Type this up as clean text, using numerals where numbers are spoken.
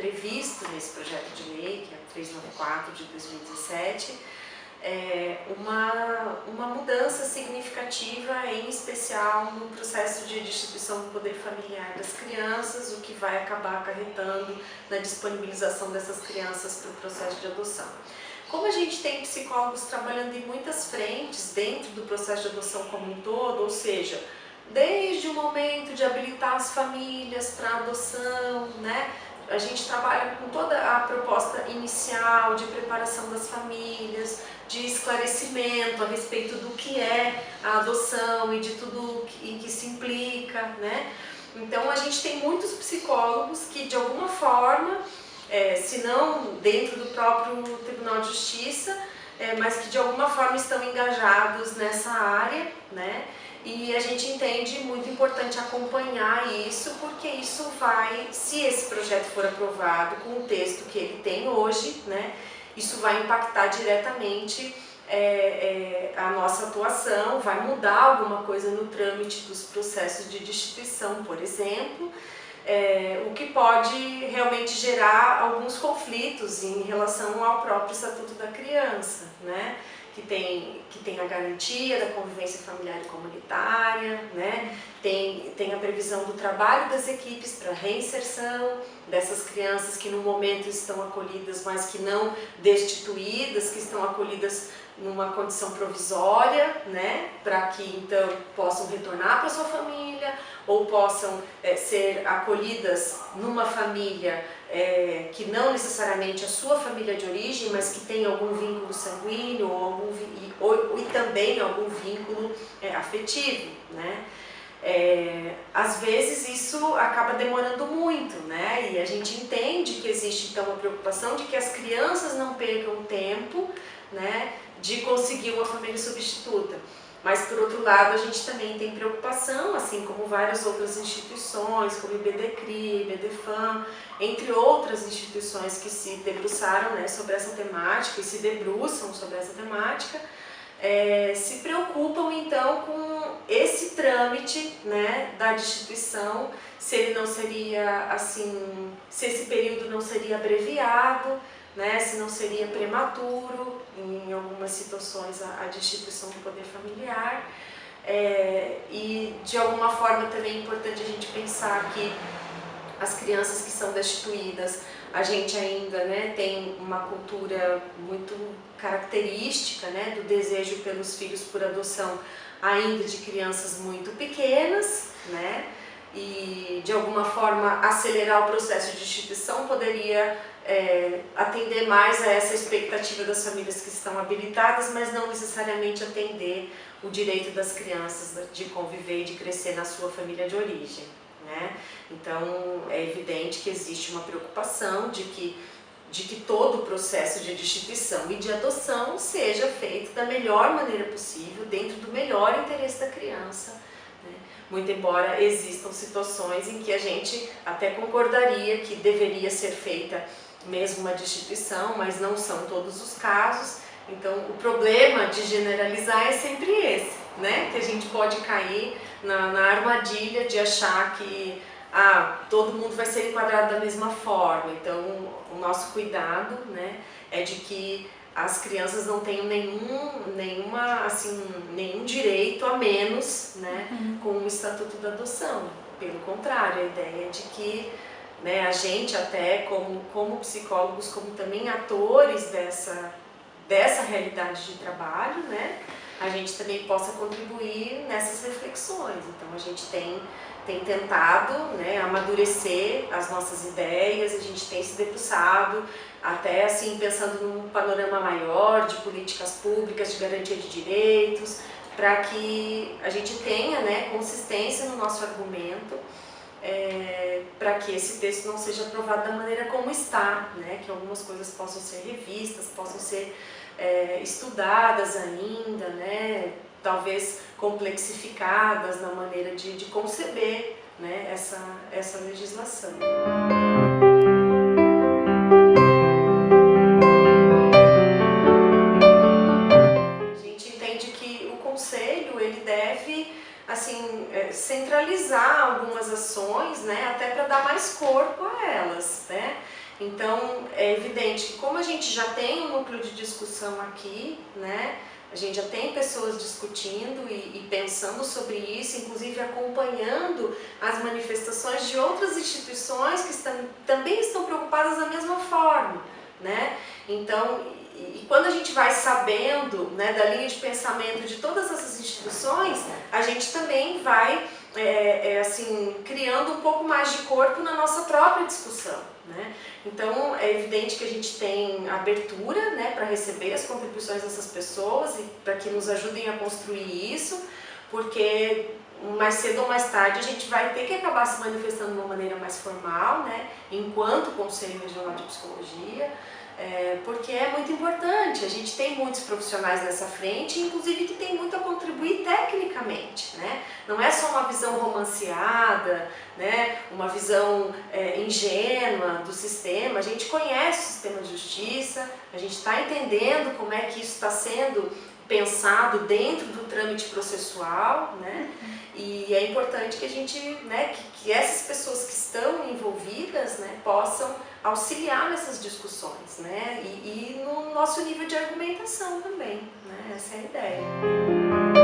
previsto nesse projeto de lei, que é o 394 de 2017, uma mudança significativa, em especial no processo de distribuição do poder familiar das crianças, o que vai acabar acarretando na disponibilização dessas crianças para o processo de adoção. Como a gente tem psicólogos trabalhando em muitas frentes dentro do processo de adoção como um todo, ou seja, desde o momento de habilitar as famílias para adoção, né? A gente trabalha com toda a proposta inicial de preparação das famílias, de esclarecimento a respeito do que é a adoção e de tudo em que se implica, né? Então a gente tem muitos psicólogos que de alguma forma, se não dentro do próprio Tribunal de Justiça, mas que de alguma forma estão engajados nessa área, né? E a gente entende muito importante acompanhar isso, porque isso vai, se esse projeto for aprovado com o texto que ele tem hoje, né, isso vai impactar diretamente a nossa atuação, vai mudar alguma coisa no trâmite dos processos de destituição, por exemplo, o que pode realmente gerar alguns conflitos em relação ao próprio Estatuto da Criança, né? Que tem a garantia da convivência familiar e comunitária, né? Tem a previsão do trabalho das equipes para reinserção dessas crianças que no momento estão acolhidas, mas que não destituídas, que estão acolhidas numa condição provisória, né? Para que então possam retornar para sua família ou possam ser acolhidas numa família que não necessariamente a sua família de origem, mas que tem algum vínculo sanguíneo e também algum vínculo afetivo, né? Às vezes isso acaba demorando muito, né? E a gente entende que existe então a preocupação de que as crianças não percam tempo, né, de conseguir uma família substituta. Mas, por outro lado, a gente também tem preocupação, assim como várias outras instituições, como o IBDCRI, IBDFAM, entre outras instituições que se debruçaram, né, sobre essa temática e se debruçam sobre essa temática, se preocupam então com esse trâmite, né, da destituição, se ele não seria assim, se esse período não seria abreviado, né, se não seria prematuro em algumas situações a destituição do poder familiar, e de alguma forma também é importante a gente pensar que as crianças que são destituídas, a gente ainda, né, tem uma cultura muito característica, né, do desejo pelos filhos por adoção ainda de crianças muito pequenas, né, e de alguma forma acelerar o processo de destituição poderia atender mais a essa expectativa das famílias que estão habilitadas, mas não necessariamente atender o direito das crianças de conviver e de crescer na sua família de origem, né? Então é evidente que existe uma preocupação de que todo o processo de destituição e de adoção seja feito da melhor maneira possível, dentro do melhor interesse da criança, né? Muito embora existam situações em que a gente até concordaria que deveria ser feita mesmo uma destituição, mas não são todos os casos. Então o problema de generalizar é sempre esse, né? Que a gente pode cair na armadilha de achar que todo mundo vai ser enquadrado da mesma forma. Então o nosso cuidado, né, é de que as crianças não tenham nenhum direito a menos, né, com o Estatuto da Adoção. Pelo contrário, a ideia é de que, né, a gente até como psicólogos, como também atores dessa realidade de trabalho, né, a gente também possa contribuir nessas reflexões. Então a gente tem tentado, né, amadurecer as nossas ideias, a gente tem se debruçado, até assim pensando num panorama maior de políticas públicas, de garantia de direitos, para que a gente tenha, né, consistência no nosso argumento, para que esse texto não seja aprovado da maneira como está, né, que algumas coisas possam ser revistas, possam ser estudadas ainda, né, talvez complexificadas na maneira de conceber, né, essa legislação. A gente entende que o Conselho ele deve assim, centralizar algumas ações, né, até para dar mais corpo a elas, né? Então é evidente que como a gente já tem um núcleo de discussão aqui, né, a gente já tem pessoas discutindo e pensando sobre isso, inclusive acompanhando as manifestações de outras instituições que também estão preocupadas da mesma forma, né? Então, e quando a gente vai sabendo, né, da linha de pensamento de todas essas instituições, a gente também vai assim, criando um pouco mais de corpo na nossa própria discussão, né? Então é evidente que a gente tem abertura, né, para receber as contribuições dessas pessoas e para que nos ajudem a construir isso, porque mais cedo ou mais tarde a gente vai ter que acabar se manifestando de uma maneira mais formal, né, enquanto Conselho Regional de Psicologia, porque é muito importante. A gente tem muitos profissionais nessa frente, inclusive que tem muito a contribuir tecnicamente, né? Não é só uma visão romanceada, né? Uma visão ingênua do sistema. A gente conhece o sistema de justiça, a gente está entendendo como é que isso está sendo pensado dentro do trâmite processual, né? E é importante que a gente, né, que essas pessoas que estão envolvidas, né, possam auxiliar nessas discussões, né, e no nosso nível de argumentação também, né? Essa é a ideia.